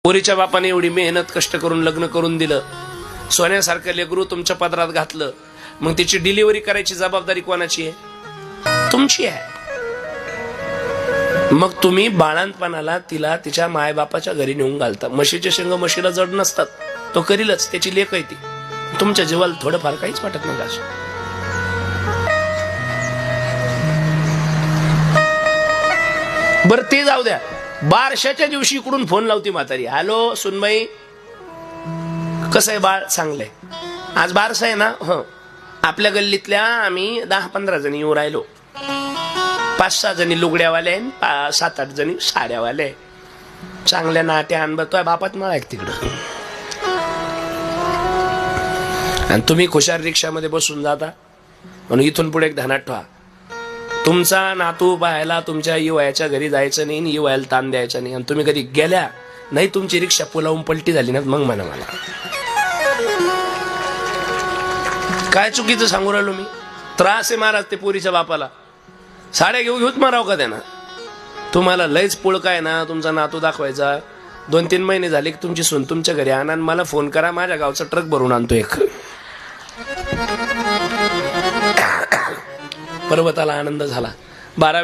पोरीच्या बापाने एवढी मेहनत कष्ट करून लग्न करून दिलं, सोन्यासारखं लेकरू तुमच्या पदरात घातलं, मग तिची डिलिव्हरी करायची जबाबदारी कोणाची आहे? तुमची आहे. मग तुम्ही बाळांपणाला तिला तिच्या मायबापाच्या घरी नेऊन घालता. म्हशीचे शेंग म्हशीला जड नसतात, तो करीलच, त्याची लेक आहे ती. तुमच्या जीवाला थोडंफार काहीच वाटत नाही का? बरं ते जाऊ द्या. बारशाच्या दिवशी इकडून फोन लावती म्हातारी, हॅलो सुनबाई, कसं आहे बाळ? चांगलंय. आज बारसा आहे ना? हं. आपल्या गल्लीतल्या आम्ही 10-15 जणी येऊ राहिलो. 5-6 जणी लुगड्यावाले, 7-8 जणी साड्यावाले. चांगल्या नाट्या आण बघतोय बापात मला एक तिकडं. आणि तुम्ही खुशाल रिक्षामध्ये बसून जाता. म्हणून इथून पुढे एक ध्यानात ठेवा, तुमचा नातू पाहायला तुमच्या युवयाच्या घरी जायचं नाही, युवयाला ताण द्यायचा नाही. आणि तुम्ही कधी गेल्या नाही, तुमची रिक्षा पुलावून पलटी झाली ना, मग म्हणा मला काय चुकीचं सांगू राहिलो मी. त्रास आहे महाराज ते पोरीच्या बापाला. साड्या घेऊच माराव का त्यांना? तुम्हाला लयच पुळका आहे ना तुमचा नातू दाखवायचा. 2-3 महिने झाले की तुमची सून तुमच्या घरी आणा, मला फोन करा, माझ्या गावचा ट्रक भरून आणतो एक. पर्वताला आनंद झाला. 12